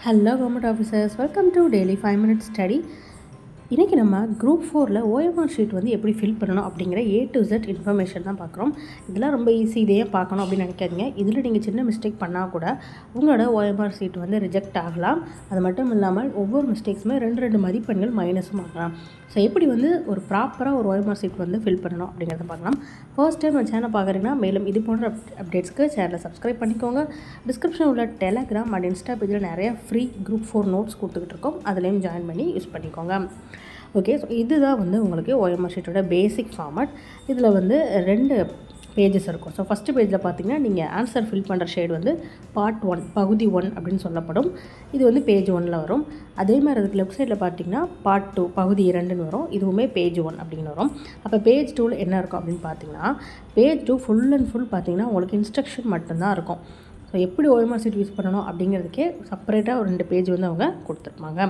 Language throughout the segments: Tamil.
Hello government officers, welcome to daily 5 minutes study. இன்றைக்கி நம்ம குரூப் 4 OMR ஷீட் வந்து எப்படி ஃபில் பண்ணணும் அப்படிங்கிற A to Z இன்ஃபர்மேஷன் தான் பார்க்குறோம். இதெல்லாம் ரொம்ப ஈஸி, இதையே பார்க்கணும் அப்படின்னு நினைக்காதீங்க. இதில் நீங்கள் சின்ன மிஸ்டேக் பண்ணால் கூட உங்களோட OMR ஷீட் வந்து ரிஜெக்ட் ஆகலாம். அது மட்டும் இல்லாமல் ஒவ்வொரு மிஸ்டேக்ஸுமே 2 மதிப்பெண்கள் மைனஸும் ஆகலாம். ஸோ எப்படி வந்து ஒரு ப்ராப்பராக ஒரு OMR ஷீட் வந்து ஃபில் பண்ணணும் அப்படிங்கிறத பார்க்கலாம். ஃபர்ஸ்ட் டைம் நம்ம சேனல் பார்க்குறீங்கன்னா மேலும் இது போன்ற அப்டேட்ஸ்க்கு சேனலை சப்ஸ்கிரைப் பண்ணிக்கோங்க. டிஸ்கிரிப்ஷன் உள்ள டெலகிராம் அண்ட் இன்ஸ்டா பேஜில் நிறைய ஃப்ரீ குரூப் 4 நோட்ஸ் கொடுத்துக்கிட்டு இருக்கோம். அதுலேயும் ஜாயின் பண்ணி யூஸ் பண்ணிக்கோங்க. ஓகே, ஸோ இதுதான் வந்து உங்களுக்கு OMR ஷீட்டோட பேசிக் ஃபார்மட். இதில் வந்து 2 பேஜஸ் இருக்கும். ஸோ ஃபஸ்ட்டு பேஜில் பார்த்தீங்கன்னா நீங்கள் ஆன்சர் ஃபில் பண்ணுற ஷேட் வந்து பார்ட் 1 பகுதி 1 அப்படின்னு சொல்லப்படும். இது வந்து பேஜ் 1ல் வரும். அதே மாதிரி அதுக்கு லெஃப்ட் சைடில் பார்த்தீங்கன்னா பார்ட் 2 பகுதி 2ன்னு வரும். இதுவுமே பேஜ் 1 அப்படின்னு வரும். அப்போ பேஜ் 2ல் என்ன இருக்கும் அப்படின்னு பார்த்தீங்கன்னா, பேஜ் 2 ஃபுல் அண்ட் ஃபுல் பார்த்தீங்கன்னா உங்களுக்கு இன்ஸ்ட்ரக்ஷன் மட்டும்தான் இருக்கும். ஸோ எப்படி OMR ஷீட் யூஸ் பண்ணணும் அப்படிங்கிறதுக்கே செப்பரேட்டாக ஒரு 2 பேஜ் வந்து அவங்க கொடுத்துருப்பாங்க.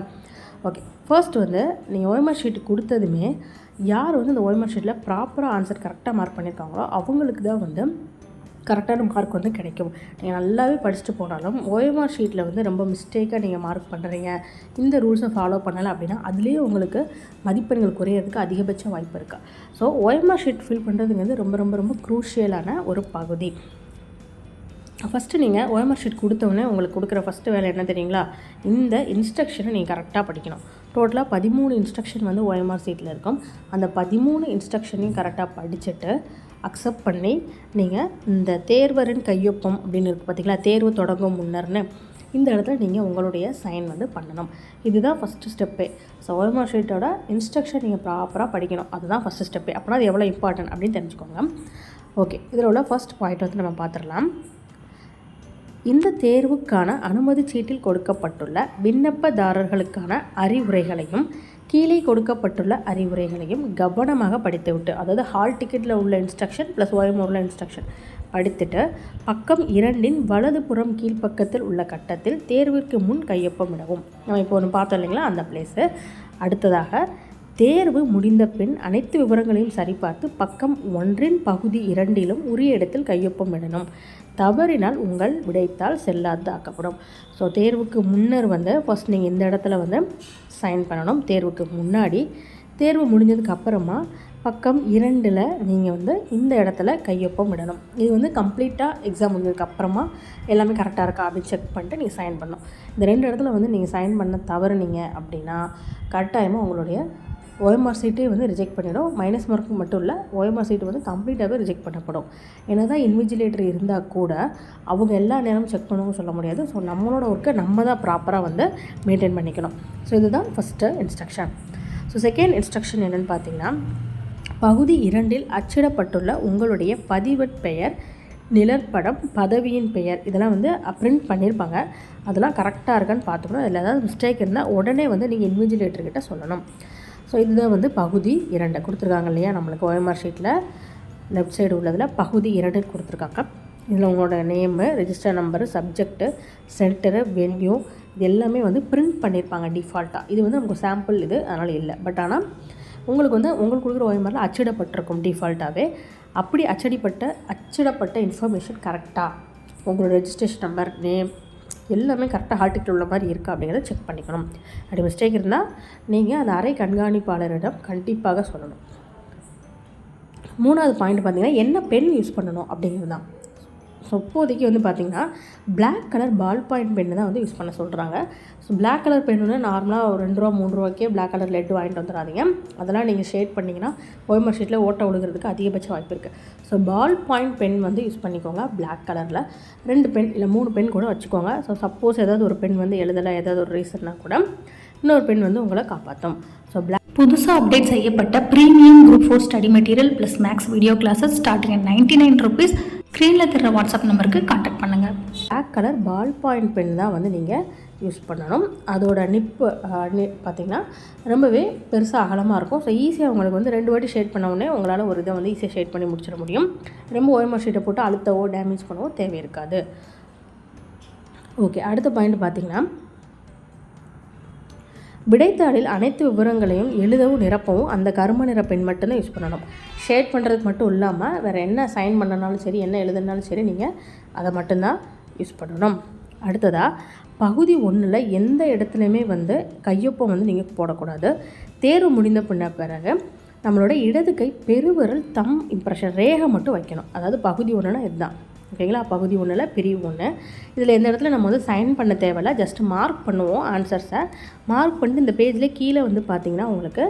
ஓகே, ஃபர்ஸ்ட் வந்து நீங்கள் OMR ஷீட் கொடுத்ததுமே யார் வந்து இந்த OMR ஷீட்டில் ப்ராப்பராக ஆன்சர் கரெக்டாக மார்க் பண்ணியிருக்காங்களோ அவங்களுக்கு தான் வந்து கரெக்டான மார்க் வந்து கிடைக்கும். நீங்கள் நல்லாவே படிச்சுட்டு போனாலும் OMR ஷீட்டில் வந்து ரொம்ப மிஸ்டேக்காக நீங்கள் மார்க் பண்ணுறீங்க, இந்த ரூல்ஸை ஃபாலோ பண்ணலை அப்படின்னா அதுலேயே உங்களுக்கு மதிப்பெண்கள் குறையிறதுக்கு அதிகபட்ச வாய்ப்பு இருக்குது. ஸோ OMR ஷீட் ஃபில் பண்ணுறதுங்கிறது ரொம்ப ரொம்ப ரொம்ப க்ரூஷியலான ஒரு பகுதி. ஃபஸ்ட்டு நீங்கள் OMR ஷீட் கொடுத்தோடனே உங்களுக்கு கொடுக்குற ஃபஸ்ட்டு வேலை என்ன தெரியுங்களா? இந்த இன்ஸ்ட்ரக்ஷனை நீங்கள் கரெக்டாக படிக்கணும். டோட்டலாக 13 இன்ஸ்ட்ரக்ஷன் வந்து OMR ஷீட்டில் இருக்கும். அந்த 13 இன்ஸ்ட்ரக்ஷனையும் கரெக்டாக படிச்சுட்டு அக்செப்ட் பண்ணி நீங்கள் இந்த தேர்வரின் கையொப்பம் அப்படின்னு இருக்குது பார்த்தீங்களா, தேர்வு தொடங்கும் முன்னர்னு இந்த இடத்துல நீங்கள் உங்களுடைய சைன் வந்து பண்ணணும். இதுதான் ஃபஸ்ட்டு ஸ்டெப்பே. ஸோ OMR ஷீட்டோட இன்ஸ்ட்ரக்ஷன் நீங்கள் ப்ராப்பராக படிக்கணும். அதுதான் ஃபஸ்ட்டு ஸ்டெப்பே. அப்படின்னா அது எவ்வளோ இம்பார்ட்டன்ட் அப்படின்னு தெரிஞ்சுக்கோங்க. ஓகே, இதில் உள்ள ஃபஸ்ட் பாயிண்ட் வந்து நம்ம பார்த்துடலாம். இந்த தேர்வுக்கான அனுமதி சீட்டில் கொடுக்கப்பட்டுள்ள விண்ணப்பதாரர்களுக்கான அறிவுரைகளையும் கீழே கொடுக்கப்பட்டுள்ள அறிவுரைகளையும் கவனமாக படித்துவிட்டு, அதாவது ஹால் டிக்கெட்டில் உள்ள இன்ஸ்ட்ரக்ஷன் ப்ளஸ் OMR இன்ஸ்ட்ரக்ஷன் படித்துட்டு பக்கம் 2 வலதுபுறம் கீழ்ப்பக்கத்தில் உள்ள கட்டத்தில் தேர்விற்கு முன் கையொப்பமிடவும். நம்ம இப்போ ஒன்று பார்த்தோம் இல்லைங்களா, அந்த பிளேஸு. அடுத்ததாக தேர்வு முடிந்த பின் அனைத்து விவரங்களையும் சரிபார்த்து பக்கம் 1 பகுதி 2 உரிய இடத்தில் கையொப்பமிடணும். தவறினால் உங்கள் விடைத்தாள் செல்லாது ஆக்கப்படும். ஸோ தேர்வுக்கு முன்னர் வந்து ஃபஸ்ட் நீங்கள் இந்த இடத்துல வந்து சைன் பண்ணணும். தேர்வுக்கு முன்னாடி, தேர்வு முடிஞ்சதுக்கு அப்புறமா பக்கம் 2ல் நீங்கள் வந்து இந்த இடத்துல கையொப்பம் விடணும். இது வந்து கம்ப்ளீட்டாக எக்ஸாம் முடிஞ்சதுக்கு அப்புறமா எல்லாமே கரெக்டாக இருக்கா அப்படின்னு செக் பண்ணிட்டு நீங்கள் சைன் பண்ணணும். இந்த 2 இடத்துல வந்து நீங்கள் சைன் பண்ண தவறுனீங்க அப்படின்னா கட்டாயமாக உங்களுடைய OMR ஷீட்டே வந்து ரிஜெக்ட் பண்ணிடும். மைனஸ் மார்க்கு மட்டும் இல்லை, OMR ஷீட்டு வந்து கம்ப்ளீட்டாகவே ரிஜெக்ட் பண்ணப்படும். என்ன தான் இன்விஜிலேட்டர் இருந்தால் கூட அவங்க எல்லா நேரமும் செக் பண்ணவும் சொல்ல முடியாது. ஸோ நம்மளோட ஒர்க்கை நம்ம தான் ப்ராப்பராக வந்து மெயின்டைன் பண்ணிக்கணும். ஸோ இதுதான் first instruction. So second instruction என்னென்னு பார்த்தீங்கன்னா, பகுதி 2ல் அச்சிடப்பட்டுள்ள உங்களுடைய பதிவெட் பெயர், நிழற்படம், பதவியின் பெயர் இதெல்லாம் வந்து பிரிண்ட் பண்ணியிருப்பாங்க. அதெல்லாம் கரெக்டாக இருக்கான்னு பார்த்துக்கணும். அதில் ஏதாவது மிஸ்டேக் இருந்தால் உடனே வந்து நீங்கள் இன்விஜிலேட்டர்கிட்ட சொல்லணும். ஸோ இதுதான் வந்து பகுதி 2 கொடுத்துருக்காங்க இல்லையா, நம்மளுக்கு OMR ஷீட்டில் லெஃப்ட் சைடு உள்ளதில் பகுதி 2 கொடுத்துருக்காங்க. இதில் உங்களோட name, register number, subject, centre, venue இது எல்லாமே வந்து பிரிண்ட் பண்ணியிருப்பாங்க டிஃபால்ட்டாக. இது வந்து நமக்கு சாம்பிள் இது, அதனால் இல்லை. பட் ஆனால் உங்களுக்கு வந்து உங்களுக்கு கொடுக்குற OMRல அச்சிடப்பட்டிருக்கும் டிஃபால்ட்டாகவே. அப்படி அச்சிடப்பட்ட இன்ஃபர்மேஷன் கரெக்டாக உங்களோட ரெஜிஸ்ட்ரேஷன் நம்பர், நேம் எல்லாமே கரெக்டாக ஹால் டிக்கெட் உள்ள மாதிரி இருக்கா அப்படிங்கிறத செக் பண்ணிக்கணும். அப்படி மிஸ்டேக் இருந்தால் நீங்கள் அந்த அறை கண்காணிப்பாளரிடம் கண்டிப்பாக சொல்லணும். 3வது பாயிண்ட் பார்த்தீங்கன்னா, என்ன பென் யூஸ் பண்ணணும் அப்படிங்கிறது தான். ஸோ இப்போதைக்கு வந்து பார்த்திங்கன்னா black colour ball point pen தான் வந்து யூஸ் பண்ண சொல்கிறாங்க. ஸோ பிளாக் கலர் பென்னு நார்மலாக ஒரு 2 ரூபா 3 ரூபாய்க்கே பிளாக் கலர் லெட் வாங்கிட்டு வந்துடாதீங்க. அதெல்லாம் நீங்கள் ஷேட் பண்ணிங்கன்னா OMR ஷீட்டில் ஓட்ட விழுகிறதுக்கு அதிகபட்ச வாய்ப்பு இருக்குது. ஸோ பால் பாயிண்ட் பென் வந்து யூஸ் பண்ணிக்கோங்க. பிளாக் கலரில் 2 பென் இல்லை 3 பென் கூட வச்சுக்கோங்க. ஸோ சப்போஸ் ஏதாவது ஒரு பென் வந்து எழுதலை, ஏதாவது ஒரு ரீசன்னா கூட இன்னொரு பென் வந்து உங்களை காப்பாற்றும். ஸோ புதுசாக அப்டேட் செய்யப்பட்ட premium group 4 study material plus max video classes starting at 99 rupees. ஸ்க்ரீனில் தர வாட்ஸ்அப் நம்பருக்கு கான்டாக்ட் பண்ணுங்கள். Black colour ball point pen தான் வந்து நீங்கள் யூஸ் பண்ணணும். அதோட நிப்பு பார்த்திங்கன்னா ரொம்பவே பெருசாக அகலமாக இருக்கும். ஸோ ஈஸியாக உங்களுக்கு வந்து 2 வாட்டி ஷேட் பண்ண உடனே உங்களால் ஒரு இதை வந்து ஈஸியாக ஷேட் பண்ணி முடிச்சிட முடியும். ரொம்ப OMR ஷீட்டை போட்டு அழுத்தவோ டேமேஜ் பண்ணவோ தேவை இருக்காது. ஓகே, அடுத்த பாயிண்ட் பார்த்திங்கன்னா, விடைத்தாளில் அனைத்து விவரங்களையும் எழுதவும் நிரப்பவும் அந்த கரும நிற பென் மட்டும்தான் யூஸ் பண்ணணும். ஷேட் பண்ணுறதுக்கு மட்டும் இல்லாமல் வேறு என்ன சைன் பண்ணனாலும் சரி, என்ன எழுதுனாலும் சரி, நீங்கள் அதை மட்டும்தான் யூஸ் பண்ணணும். அடுத்ததாக பகுதி 1ல் எந்த இடத்துலையுமே வந்து கையொப்பம் வந்து நீங்கள் போடக்கூடாது. தேர்வு முடிந்த பிறகு நம்மளோட இடது கை பெருவிரல் தம் இம்ப்ரெஷன் ரேகை மட்டும் வைக்கணும். அதாவது பகுதி 1னா இதுதான், ஓகேங்களா? பகுதி 1ல் பிரிவு 1. இதில் எந்த இடத்துல நம்ம வந்து சைன் பண்ண தேவையில்ல, ஜஸ்ட் மார்க் பண்ணுவோம் ஆன்சர்ஸை. மார்க் பண்ணிட்டு இந்த பேஜில் கீழே வந்து பார்த்திங்கன்னா உங்களுக்கு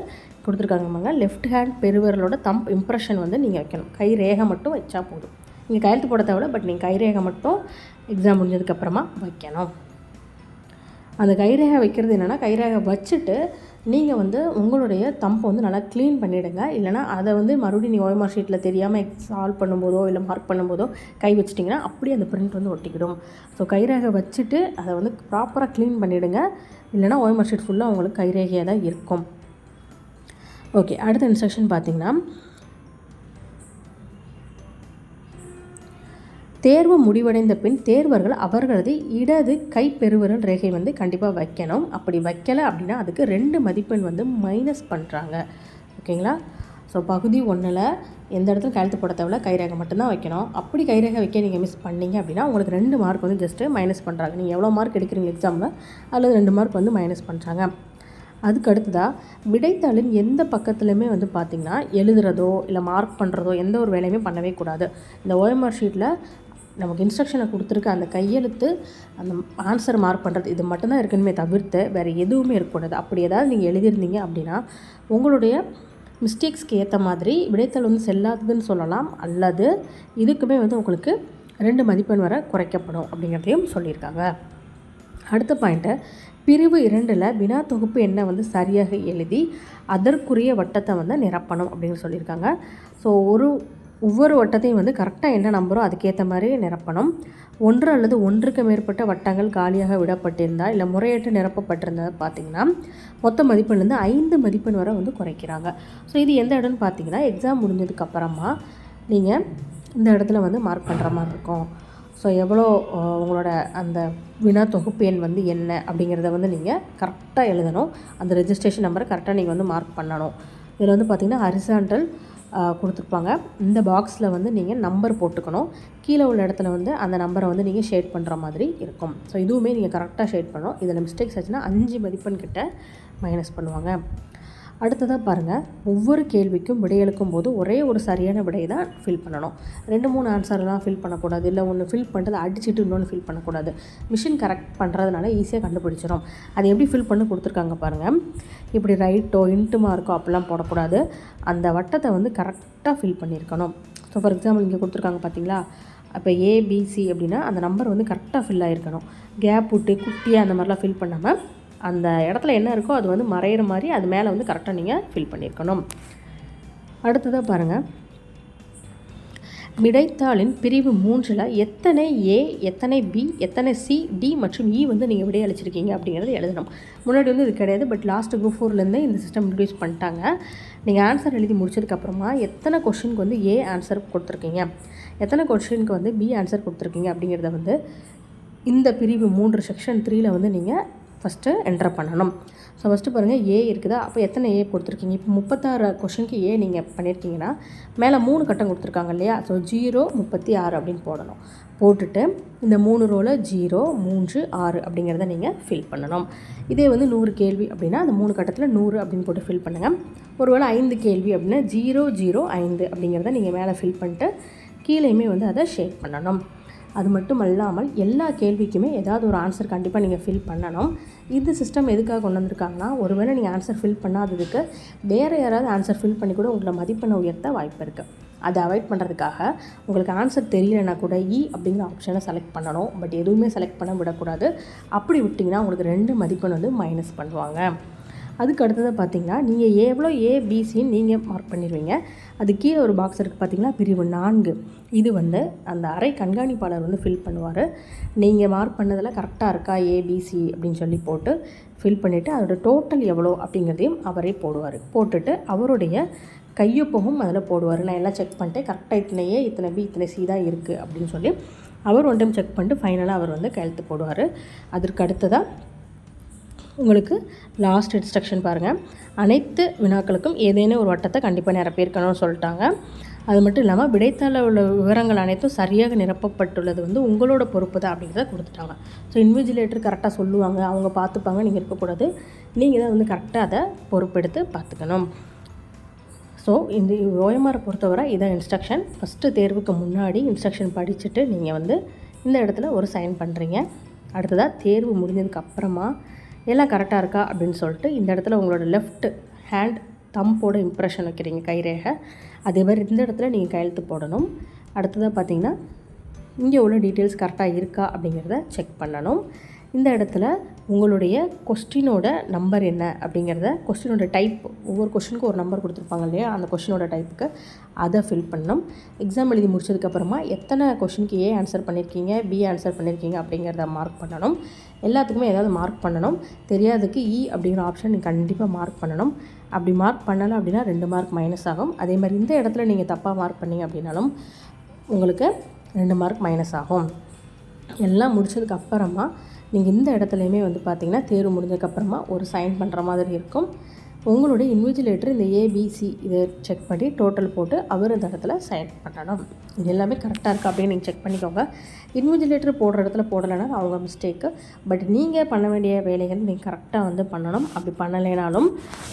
கொடுத்துருக்காங்கம்மாங்க, லெஃப்ட் ஹேண்ட் பெருவிரலோட தம் இம்ப்ரெஷன் வந்து நீங்கள் வைக்கணும். கை ரேகை மட்டும் வச்சா போதும். நீங்கள் கையெழுத்து போட தேவையில்ல, பட் நீங்கள் கை ரேகை மட்டும் எக்ஸாம் முடிஞ்சதுக்கப்புறமா வைக்கணும். அந்த கைரேகை வைக்கிறது என்னென்னா, கைரேகை வச்சுட்டு நீங்கள் வந்து உங்களுடைய தம்பை வந்து நல்லா க்ளீன் பண்ணிவிடுங்க. இல்லைனா அதை வந்து மறுபடியும் நீங்கள் ஓஎம்ஆர் ஷீட்டில் தெரியாமல் சால்வ் பண்ணும்போதோ இல்லை மார்க் பண்ணும்போதோ கை வச்சிட்டிங்கன்னா அப்படியே அந்த பிரிண்ட் வந்து ஒட்டிக்கிடும். ஸோ கைரேகை வச்சுட்டு அதை வந்து ப்ராப்பராக க்ளீன் பண்ணிவிடுங்க. இல்லைனா ஓஎம்ஆர் ஷீட் ஃபுல்லாக உங்களுக்கு கைரேகையாக தான் இருக்கும். ஓகே, அடுத்த இன்ஸ்ட்ரக்ஷன் பார்த்திங்கன்னா, தேர்வு முடிவடைந்த பின் தேர்வர்கள் அவர்களது இடது கை பெருவிரல் ரேகை வந்து கண்டிப்பாக வைக்கணும். அப்படி வைக்கலை அப்படின்னா அதுக்கு 2 மதிப்பெண் வந்து மைனஸ் பண்ணுறாங்க, ஓகேங்களா? ஸோ பகுதி 1ல் எந்த இடத்துல கையெழுத்து போட தேவையில்ல, கைரேகை மட்டும்தான் வைக்கணும். அப்படி கைரேகை வைக்க நீங்கள் மிஸ் பண்ணிங்க அப்படின்னா உங்களுக்கு 2 மார்க் வந்து ஜஸ்ட்டு மைனஸ் பண்ணுறாங்க. நீங்கள் எவ்வளோ மார்க் எடுக்கிறீங்க எக்ஸாமில் அதில் 2 மார்க் வந்து மைனஸ் பண்ணுறாங்க. அதுக்கு அடுத்ததாக விடைத்தாளின் எந்த பக்கத்துலையுமே வந்து பார்த்திங்கன்னா எழுதுறதோ இல்லை மார்க் பண்ணுறதோ எந்த ஒரு வேலையுமே பண்ணவே கூடாது. இந்த ஓஎம்ஆர் ஷீட்டில் நமக்கு இன்ஸ்ட்ரக்ஷனை கொடுத்துருக்க அந்த கையெழுத்து, அந்த ஆன்சர் மார்க் பண்ணுறது, இது மட்டும்தான் இருக்கணுமே தவிர்த்து வேறு எதுவுமே இருக்கக்கூடாது. அப்படி ஏதாவது நீங்கள் எழுதியிருந்தீங்க அப்படின்னா உங்களுடைய மிஸ்டேக்ஸ்க்கு ஏற்ற மாதிரி விடைத்தாள் வந்து செல்லாததுன்னு சொல்லலாம், அல்லது இதுக்குமே வந்து உங்களுக்கு 2 மதிப்பெண் வரை குறைக்கப்படும் அப்படிங்கிறதையும் சொல்லியிருக்காங்க. அடுத்த பாயிண்ட்டு, பிரிவு 2ல் வினா தொகுப்பு என்ன வந்து சரியாக எழுதி அதற்குரிய வட்டத்தை வந்து நிரப்பணும் அப்படின்னு சொல்லியிருக்காங்க. ஸோ ஒவ்வொரு வட்டத்தையும் வந்து கரெக்டாக என்ன நம்பரோ அதுக்கேற்ற மாதிரி நிரப்பணும். 1 அல்லது 1க்கு மேற்பட்ட வட்டங்கள் காலியாக விடப்பட்டிருந்தால் இல்லை முறையற்று நிரப்பப்பட்டிருந்தது பார்த்திங்கன்னா மொத்த மதிப்பெண்லேருந்து 5 மதிப்பெண் வரை வந்து குறைக்கிறாங்க. ஸோ இது எந்த இடம்னு பார்த்திங்கன்னா எக்ஸாம் முடிஞ்சதுக்கப்புறமா நீங்கள் இந்த இடத்துல வந்து மார்க் பண்ணுற மாதிரி இருக்கும். ஸோ எவ்வளோ உங்களோட அந்த வினா தொகுப்பு எண் வந்து என்ன அப்படிங்கிறத வந்து நீங்கள் கரெக்டாக எழுதணும். அந்த ரெஜிஸ்ட்ரேஷன் நம்பரை கரெக்டாக நீங்கள் வந்து மார்க் பண்ணணும். இதில் வந்து பார்த்திங்கன்னா ஹரிசாண்டல் கொடுத்துருப்பாங்க. இந்த பாக்ஸில் வந்து நீங்கள் நம்பர் போட்டுக்கணும். கீழே உள்ள இடத்துல வந்து அந்த நம்பரை வந்து நீங்கள் ஷேட் பண்ணுற மாதிரி இருக்கும். ஸோ இதுவுமே நீங்கள் கரெக்டாக ஷேட் பண்ணணும். இதில் மிஸ்டேக்ஸ் ஆச்சுன்னா 5 மதிப்பெண் கிட்ட மைனஸ் பண்ணுவாங்க. அடுத்ததாக பாருங்கள், ஒவ்வொரு கேள்விக்கும் விடையளிக்கும் போது ஒரே ஒரு சரியான விடையை தான் ஃபில் பண்ணணும். 2-3 ஆன்சர்லாம் ஃபில் பண்ணக்கூடாது. இல்லை ஒன்று ஃபில் பண்ணுறது அடிச்சுட்டு இன்னொன்று ஃபில் பண்ணக்கூடாது. மிஷின் கரெக்ட் பண்ணுறதுனால ஈஸியாக கண்டுபிடிச்சிடும். அது எப்படி ஃபில் பண்ணி கொடுத்துருக்காங்க பாருங்கள். இப்படி ரைட்டோ இன்ட்டு மார்க்கோ அப்படிலாம் போடக்கூடாது. அந்த வட்டத்தை வந்து கரெக்டாக ஃபில் பண்ணியிருக்கணும். ஸோ ஃபார் எக்ஸாம்பிள் இங்கே கொடுத்துருக்காங்க பார்த்தீங்களா, அப்போ ஏபிசி அப்படின்னா அந்த நம்பர் வந்து கரெக்டாக ஃபில் ஆகிருக்கணும். கேப் விட்டு குட்டியாக அந்த மாதிரிலாம் ஃபில் பண்ணாமல் அந்த இடத்துல என்ன இருக்கோ அது வந்து மறையிற மாதிரி அது மேலே வந்து கரெக்டாக நீங்கள் ஃபில் பண்ணியிருக்கணும். அடுத்ததாக பாருங்கள், விடைத்தாளின் பிரிவு 3ல் எத்தனை ஏ, எத்தனை பி, எத்தனை சி, டி மற்றும் இ வந்து நீங்கள் விடை அளிச்சிருக்கீங்க அப்படிங்கிறது எழுதணும். முன்னாடி வந்து இது கிடையாது, பட் லாஸ்ட் குரூப் 4லேருந்தே இந்த சிஸ்டம் இன்ட்ரடியூஸ் பண்ணிட்டாங்க. நீங்கள் ஆன்சர் எழுதி முடிச்சதுக்கப்புறமா எத்தனை கொஷினுக்கு வந்து ஏ ஆன்சர் கொடுத்துருக்கீங்க, எத்தனை கொஷினுக்கு வந்து பி ஆன்சர் கொடுத்துருக்கீங்க அப்படிங்கிறத வந்து இந்த பிரிவு 3 செக்ஷன் 3ல் வந்து நீங்கள் ஃபஸ்ட்டு என்ட்ரு பண்ணணும். ஸோ ஃபஸ்ட்டு பாருங்கள், ஏ இருக்குதா, அப்போ எத்தனை ஏ கொடுத்துருக்கீங்க. இப்போ 36 கொஷனுக்கு ஏ நீங்கள் பண்ணியிருக்கீங்கன்னா மேலே 3 கட்டம் கொடுத்துருக்காங்க இல்லையா, ஸோ 0, 36 அப்படின்னு போடணும். போட்டுட்டு இந்த 3 ரோவில் 0, 3, 6 அப்படிங்கிறத நீங்கள் ஃபில் பண்ணணும். இதே வந்து 100 கேள்வி அப்படின்னா அந்த 3 கட்டத்தில் 100 அப்படின்னு போட்டு ஃபில் பண்ணுங்கள். ஒருவேளை 5 கேள்வி அப்படின்னா 0, 0, 5 அப்படிங்கிறத நீங்கள் மேலே ஃபில் பண்ணிட்டு கீழேயுமே வந்து அதை ஷேட் பண்ணணும். அது மட்டும் இல்லாமல் எல்லா கேள்விக்குமே ஏதாவது ஒரு ஆன்சர் கண்டிப்பாக நீங்கள் ஃபில் பண்ணணும். இந்த சிஸ்டம் எதுக்காக கொண்டு வந்திருக்காங்கன்னா, ஒருவேளை நீங்கள் ஆன்சர் ஃபில் பண்ணாததுக்கு வேறு யாராவது ஆன்சர் ஃபில் பண்ணி கூட உங்களை மதிப்பெண்ணை உயர்த்த வாய்ப்பு இருக்குது. அதை அவாய்ட் பண்ணுறதுக்காக உங்களுக்கு ஆன்சர் தெரியலைன்னா கூட அப்படிங்கிற ஆப்ஷனை செலக்ட் பண்ணணும். பட் எதுவுமே செலக்ட் பண்ண விடக்கூடாது. அப்படி விட்டிங்கன்னா உங்களுக்கு 2 மதிப்பெண் வந்து மைனஸ் பண்ணுவாங்க. அதுக்கு அடுத்ததாக பார்த்தீங்கன்னா, நீங்கள் எவ்வளோ ஏபிசின்னு நீங்கள் மார்க் பண்ணிடுவீங்க. அது கீழே ஒரு பாக்ஸ் இருக்குது பார்த்தீங்களா, பிரிவு 4. இது வந்து அந்த அறை கண்காணிப்பாளர் வந்து ஃபில் பண்ணுவார். நீங்கள் மார்க் பண்ணதில் கரெக்டாக இருக்கா ஏபிசி அப்படின்னு சொல்லி போட்டு ஃபில் பண்ணிவிட்டு அதோட டோட்டல் எவ்வளோ அப்படிங்கிறதையும் அவரே போடுவார். போட்டுட்டு அவருடைய கையொப்பமும் அதில் போடுவார். நான் எல்லாம் செக் பண்ணிட்டு கரெக்டாக இத்தனை ஏ, இத்தனை பி, இத்தனை சி தான் இருக்குது அப்படின்னு சொல்லி அவர் ஒன் டைம் செக் பண்ணிட்டு ஃபைனலாக அவர் வந்து கையெழுத்து போடுவார். அதற்கு அடுத்ததாக உங்களுக்கு லாஸ்ட் இன்ஸ்ட்ரக்ஷன் பாருங்கள், அனைத்து வினாக்களுக்கும் ஏதேனும் ஒரு வட்டத்தை கண்டிப்பாக நிரப்பியிருக்கணும்னு சொல்லிட்டாங்க. அது மட்டும் இல்லாமல் விடைத்தாள உள்ள விவரங்கள் அனைத்தும் சரியாக நிரப்பப்பட்டுள்ளது வந்து உங்களோட பொறுப்பு தான் அப்படிங்கிறத கொடுத்துட்டாங்க. ஸோ இன்விஜிலேட்டர் கரெக்டாக சொல்லுவாங்க, அவங்க பார்த்துப்பாங்க, நீங்கள் இருக்கக்கூடாது, நீங்கள் தான் வந்து கரெக்டாக அதை பொறுப்பெடுத்து பார்த்துக்கணும். ஸோ இந்த ஓஎம்ஆரை பொறுத்தவரை இதான் இன்ஸ்ட்ரக்ஷன். ஃபஸ்ட்டு தேர்வுக்கு முன்னாடி இன்ஸ்ட்ரக்ஷன் படிச்சுட்டு நீங்கள் வந்து இந்த இடத்துல ஒரு சைன் பண்ணுறீங்க. அடுத்ததாக தேர்வு முடிஞ்சதுக்கப்புறமா எல்லாம் கரெக்டாக இருக்கா அப்படின்னு சொல்லிட்டு இந்த இடத்துல உங்களோட லெஃப்ட் ஹேண்ட் தம்போட இம்ப்ரெஷன் வைக்கிறீங்க, கைரேகை. அதே மாதிரி இந்த இடத்துல நீங்கள் கையெழுத்து போடணும். அடுத்ததாக பார்த்தீங்கன்னா இங்கே உள்ள டீட்டெயில்ஸ் கரெக்டாக இருக்கா அப்படிங்கிறத செக் பண்ணணும். இந்த இடத்துல உங்களுடைய கொஸ்டினோட நம்பர் என்ன அப்படிங்கிறத, கொஸ்டினோட டைப், ஒவ்வொரு கொஸ்டினுக்கும் ஒரு நம்பர் கொடுத்துருப்பாங்க இல்லையா, அந்த கொஸ்டினோட டைப்புக்கு அதை ஃபில் பண்ணணும். எக்ஸாம் எழுதி முடிச்சதுக்கப்புறமா எத்தனை கொஸ்டினுக்கு ஏ ஆன்சர் பண்ணியிருக்கீங்க, பி ஆன்சர் பண்ணியிருக்கீங்க அப்படிங்கிறத மார்க் பண்ணணும். எல்லாத்துக்குமே ஏதாவது மார்க் பண்ணணும். தெரியாததுக்கு இ அப்படிங்கிற ஆப்ஷன் நீங்கள் கண்டிப்பாக மார்க் பண்ணணும். அப்படி மார்க் பண்ணலை அப்படின்னா 2 மார்க் மைனஸ் ஆகும். அதே மாதிரி இந்த இடத்துல நீங்கள் தப்பாக மார்க் பண்ணிங்க அப்படின்னாலும் உங்களுக்கு 2 மார்க் மைனஸ் ஆகும். எல்லாம் முடிச்சதுக்கப்புறமா நீங்கள் இந்த இடத்துலையுமே வந்து பார்த்திங்கன்னா தேர்வு முடிஞ்சதுக்கப்புறமா ஒரு சைன் பண்ணுற மாதிரி இருக்கும். உங்களுடைய இன்விஜிலேட்டர் இந்த ஏபிசி இதை செக் பண்ணி டோட்டல் போட்டு அவர் இந்த இடத்துல சைன் பண்ணணும். இது எல்லாமே கரெக்டாக இருக்கா அப்படின்னு நீங்கள் செக் பண்ணிக்கோங்க. இன்விஜிலேட்டர் போடுற இடத்துல போடலைன்னா அவங்க மிஸ்டேக்கு. பட் நீங்கள் பண்ண வேண்டிய வேலைகள் நீங்கள் கரெக்டாக வந்து பண்ணணும். அப்படி பண்ணலைனாலும்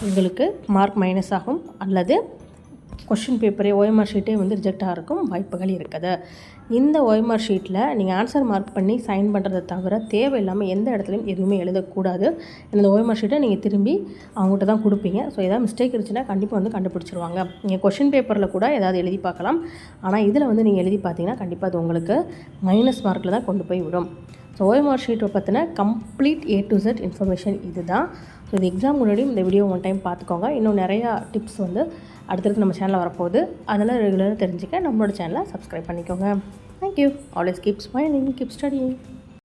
உங்களுக்கு மார்க் மைனஸ் ஆகும், அல்லது கொஷின் பேப்பரே ஓஎம்ஆர் ஷீட்டே வந்து ரிஜெக்ட் ஆகிறதுக்கும் வாய்ப்புகள் இருக்குது. இந்த ஓஎம்ஆர் ஷீட்டில் நீங்கள் ஆன்சர் மார்க் பண்ணி சைன் பண்ணுறதை தவிர தேவையில்லாமல் எந்த இடத்துலையும் எதுவுமே எழுதக்கூடாது. இந்த ஓஎம்ஆர் ஷீட்டை நீங்கள் திரும்பி அவங்ககிட்ட தான் கொடுப்பீங்க. ஸோ ஏதாவது மிஸ்டேக் இருந்துச்சுன்னா கண்டிப்பாக வந்து கண்டுபிடிச்சிருவாங்க. நீங்கள் கொஷின் பேப்பரில் கூட ஏதாவது எழுதி பார்க்கலாம். ஆனால் இதில் வந்து நீங்கள் எழுதி பார்த்தீங்கன்னா கண்டிப்பாக அது உங்களுக்கு மைனஸ் மார்க்கில் தான் கொண்டு போய் விடும். ஸோ ஓஎம்ஆர் ஷீட்டை பற்றின complete A to Z information இது தான். ஸோ இது எக்ஸாம் முன்னாடி இந்த வீடியோ ஒன் டைம் பார்த்துக்கோங்க. இன்னும் நிறையா டிப்ஸ் வந்து அடுத்தடுத்து நம்ம சேனலில் வரப்போகுது. அதனால் ரெகுலராக தெரிஞ்சுக்க நம்மளோட சேனலை சப்ஸ்கிரைப் பண்ணிக்கோங்க. Thank you. Always keep smiling, keep studying.